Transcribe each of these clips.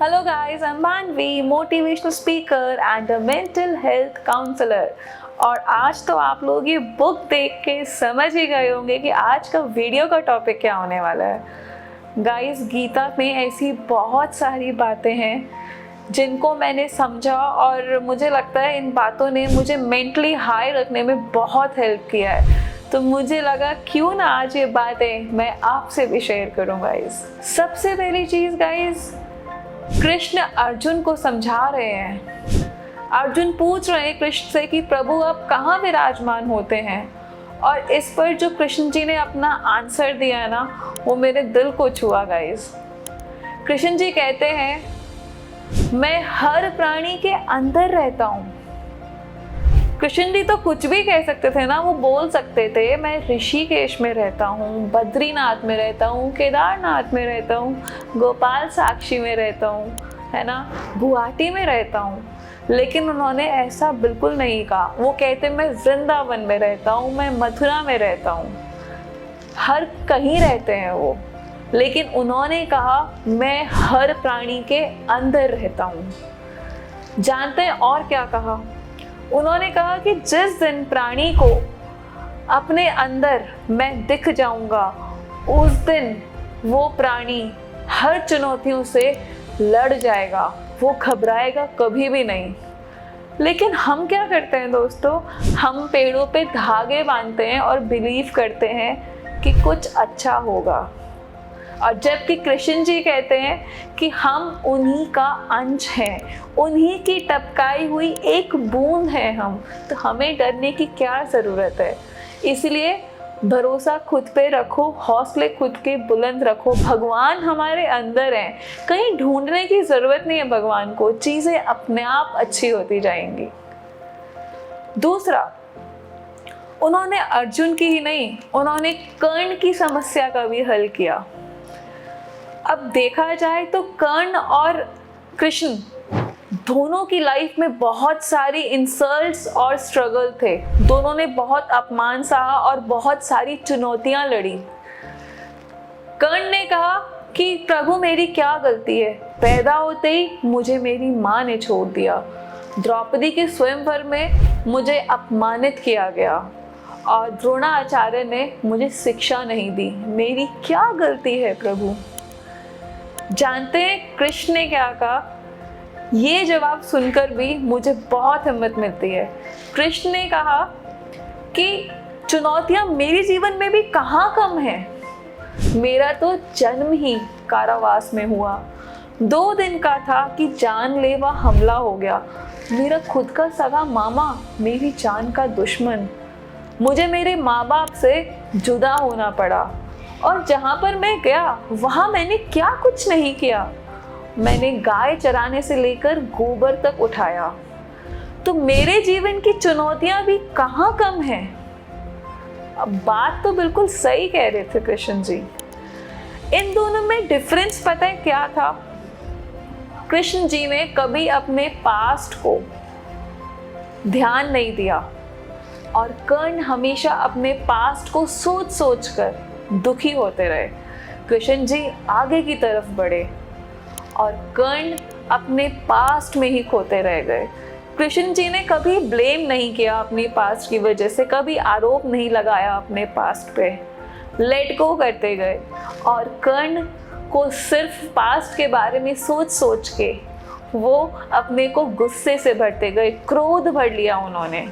Hello guys, I'm Manvi, motivational speaker and a mental health counselor. और आज तो आप लोग ये बुक देख के समझ ही गए होंगे कि आज का वीडियो का टॉपिक क्या होने वाला है। गाइस, गीता में ऐसी बहुत सारी बातें हैं जिनको मैंने समझा और मुझे लगता है इन बातों ने मुझे मेंटली हाई रखने में बहुत हेल्प किया है। तो मुझे लगा क्यों ना आज ये बातें मैं आपसे भी शेयर करूं गाइस। सबसे पहली चीज़ गाइस, कृष्ण अर्जुन को समझा रहे हैं। अर्जुन पूछ रहे हैं कृष्ण से कि प्रभु आप कहाँ विराजमान होते हैं, और इस पर जो कृष्ण जी ने अपना आंसर दिया ना, वो मेरे दिल को छुआ गाइस। कृष्ण जी कहते हैं मैं हर प्राणी के अंदर रहता हूँ। कृष्ण जी तो कुछ भी कह सकते थे ना, वो बोल सकते थे मैं ऋषिकेश में रहता हूँ, बद्रीनाथ में रहता हूँ, केदारनाथ में रहता हूँ, गोपाल साक्षी में रहता हूँ, है ना, गुवाहाटी में रहता हूँ। लेकिन उन्होंने ऐसा बिल्कुल नहीं कहा। वो कहते मैं वृंदावन में रहता हूँ, मैं मथुरा में रहता हूँ। हर कहीं रहते हैं वो, लेकिन उन्होंने कहा मैं हर प्राणी के अंदर रहता हूँ। जानते हैं और क्या कहा? उन्होंने कहा कि जिस दिन प्राणी को अपने अंदर मैं दिख जाऊंगा, उस दिन वो प्राणी हर चुनौतियों से लड़ जाएगा, वो घबराएगा कभी भी नहीं। लेकिन हम क्या करते हैं दोस्तों, हम पेड़ों पे धागे बांधते हैं और बिलीव करते हैं कि कुछ अच्छा होगा। और जबकि कृष्ण जी कहते हैं कि हम उन्हीं का अंश हैं, उन्हीं की टपकाई हुई एक बूंद है हम, तो हमें डरने की क्या ज़रूरत है। इसलिए भरोसा खुद पे रखो, हौसले खुद के बुलंद रखो। भगवान हमारे अंदर हैं, कहीं ढूंढने की ज़रूरत नहीं है भगवान को, चीज़ें अपने आप अच्छी होती जाएंगी। दूसरा, उन्होंने अर्जुन की ही नहीं, उन्होंने कर्ण की समस्या का भी हल किया। अब देखा जाए तो कर्ण और कृष्ण दोनों की लाइफ में बहुत सारी इंसल्ट्स और स्ट्रगल थे। दोनों ने बहुत अपमान सहा और बहुत सारी चुनौतियां लड़ी। कर्ण ने कहा कि प्रभु मेरी क्या गलती है, पैदा होते ही मुझे मेरी माँ ने छोड़ दिया, द्रौपदी के स्वयंवर में मुझे अपमानित किया गया और द्रोणाचार्य ने मुझे शिक्षा नहीं दी, मेरी क्या गलती है प्रभु। जानते हैं कृष्ण ने क्या कहा? ये जवाब सुनकर भी मुझे बहुत हिम्मत मिलती है। कृष्ण ने कहा कि चुनौतियां मेरे जीवन में भी कहाँ कम हैं। मेरा तो जन्म ही कारावास में हुआ, 2 दिन का था कि जानलेवा हमला हो गया। मेरा खुद का सगा मामा मेरी जान का दुश्मन, मुझे मेरे माँ बाप से जुदा होना पड़ा। और जहाँ पर मैं गया वहाँ मैंने क्या कुछ नहीं किया। मैंने गाय चराने से लेकर गोबर तक उठाया। तो मेरे जीवन की चुनौतियाँ भी कहाँ कम हैं। अब बात तो बिल्कुल सही कह रहे थे कृष्ण जी। इन दोनों में डिफरेंस पता है क्या था? कृष्ण जी ने कभी अपने पास्ट को ध्यान नहीं दिया और कर्ण हमेशा अपने पास्ट को सोच सोच कर दुखी होते रहे। कृष्ण जी आगे की तरफ बढ़े और कर्ण अपने पास्ट में ही खोते रह गए। कृष्ण जी ने कभी ब्लेम नहीं किया अपनी पास्ट की वजह से, कभी आरोप नहीं लगाया अपने पास्ट पे, लेट गो करते गए। और कर्ण को सिर्फ पास्ट के बारे में सोच सोच के वो अपने को गुस्से से भरते गए, क्रोध भर लिया उन्होंने।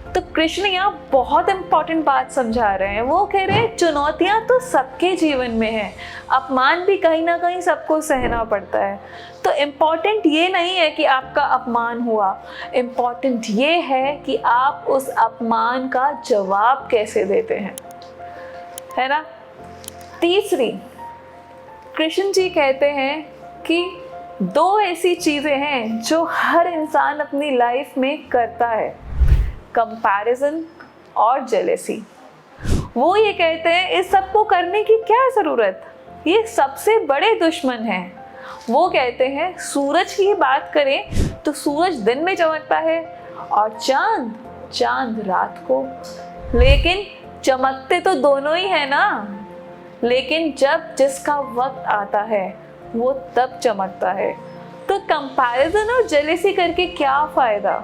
तो कृष्ण यहाँ बहुत इंपॉर्टेंट बात समझा रहे हैं। वो कह रहे हैं चुनौतियाँ तो सबके जीवन में हैं, अपमान भी कहीं ना कहीं सबको सहना पड़ता है। तो इम्पॉर्टेंट ये नहीं है कि आपका अपमान हुआ, इम्पॉर्टेंट ये है कि आप उस अपमान का जवाब कैसे देते हैं, है ना। तीसरी, कृष्ण जी कहते हैं कि 2 ऐसी चीज़ें हैं जो हर इंसान अपनी लाइफ में करता है, कंपैरिजन और जेलेसी। वो ये कहते हैं इस सब को करने की क्या ज़रूरत, ये सबसे बड़े दुश्मन हैं। वो कहते हैं सूरज की बात करें तो सूरज दिन में चमकता है और चांद रात को, लेकिन चमकते तो दोनों ही है ना। लेकिन जब जिसका वक्त आता है वो तब चमकता है। तो कंपैरिजन और जेलेसी करके क्या फ़ायदा?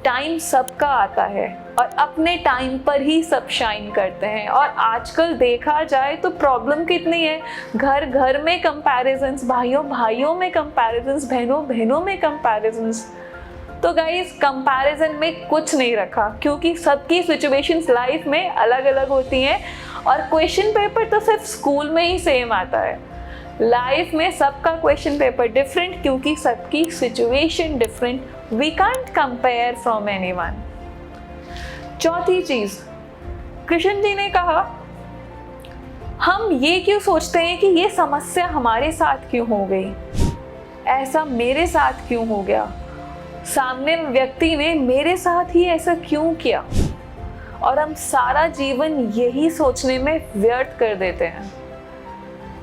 टाइम सबका आता है और अपने टाइम पर ही सब शाइन करते हैं। और आजकल देखा जाए तो प्रॉब्लम कितनी है, घर घर में कंपैरिजन्स, भाइयों भाइयों में कंपैरिजन्स, बहनों बहनों में कंपैरिजन्स। तो गाइस कंपैरिजन में कुछ नहीं रखा, क्योंकि सबकी सिचुएशंस लाइफ में अलग अलग होती हैं और क्वेश्चन पेपर तो सिर्फ स्कूल में ही सेम आता है। लाइफ में सबका क्वेश्चन पेपर डिफरेंट, क्योंकि सबकी situation different. We can't compare from anyone. चौथी चीज, कृष्ण जी ने कहा, हम ये क्यों सोचते हैं कि ये समस्या हमारे साथ क्यों हो गई, ऐसा मेरे साथ क्यों हो गया, सामने व्यक्ति ने मेरे साथ ही ऐसा क्यों किया, और हम सारा जीवन यही सोचने में व्यर्थ कर देते हैं।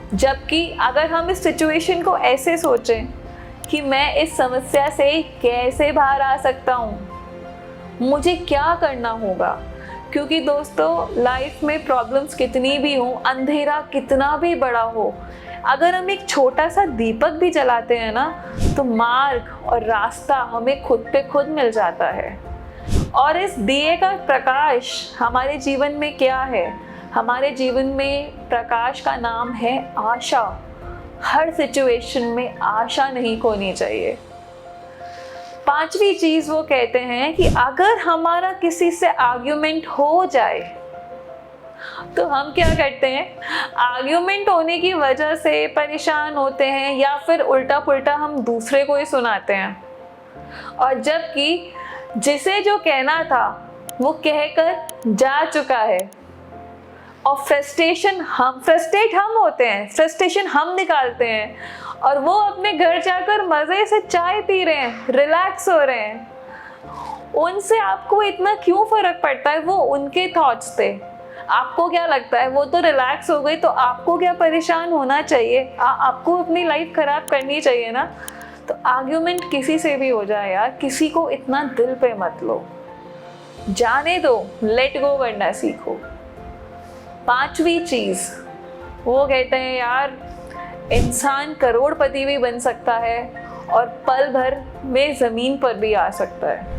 जबकि अगर हम इस सिचुएशन को ऐसे सोचें कि मैं इस समस्या से कैसे बाहर आ सकता हूँ, मुझे क्या करना होगा, क्योंकि दोस्तों लाइफ में प्रॉब्लम्स कितनी भी हों, अंधेरा कितना भी बड़ा हो, अगर हम एक छोटा सा दीपक भी जलाते हैं ना, तो मार्ग और रास्ता हमें खुद पे खुद मिल जाता है। और इस दिए का प्रकाश हमारे जीवन में क्या है? हमारे जीवन में प्रकाश का नाम है आशा। हर सिचुएशन में आशा नहीं खोनी चाहिए। पांचवी चीज वो कहते हैं कि अगर हमारा किसी से आर्ग्यूमेंट हो जाए तो हम क्या करते हैं, आर्ग्यूमेंट होने की वजह से परेशान होते हैं या फिर उल्टा पुल्टा हम दूसरे को ही सुनाते हैं, और जबकि जिसे जो कहना था वो कहकर जा चुका है। और फ्रस्ट्रेट हम होते हैं, फ्रस्ट्रेशन हम निकालते हैं, और वो अपने घर जाकर मजे से चाय पी रहे हैं, रिलैक्स हो रहे हैं। उनसे आपको इतना क्यों फर्क पड़ता है? वो उनके थॉट्स थे, आपको क्या लगता है? वो तो रिलैक्स हो गई, तो आपको क्या परेशान होना चाहिए? आपको अपनी लाइफ खराब करनी चाहिए ना? तो आर्ग्यूमेंट किसी से भी हो जाए यार, किसी को इतना दिल पे मत लो, जाने दो, लेट गो करना सीखो। पांचवी चीज वो कहते हैं, यार इंसान करोड़पति भी बन सकता है और पल भर में जमीन पर भी आ सकता है।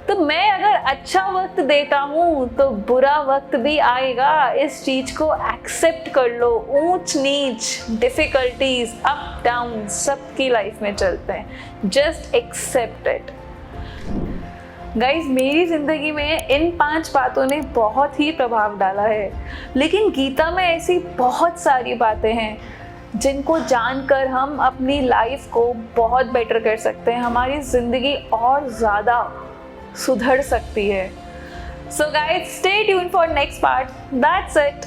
तो मैं अगर अच्छा वक्त देता हूँ तो बुरा वक्त भी आएगा, इस चीज को एक्सेप्ट कर लो। ऊंच नीच, डिफिकल्टीज, अप डाउन सबकी लाइफ में चलते हैं, जस्ट एक्सेप्ट इट। गाइज मेरी ज़िंदगी में इन 5 बातों ने बहुत ही प्रभाव डाला है, लेकिन गीता में ऐसी बहुत सारी बातें हैं जिनको जानकर हम अपनी लाइफ को बहुत बेटर कर सकते हैं, हमारी ज़िंदगी और ज़्यादा सुधर सकती है। So guys stay tuned for next part. That's it.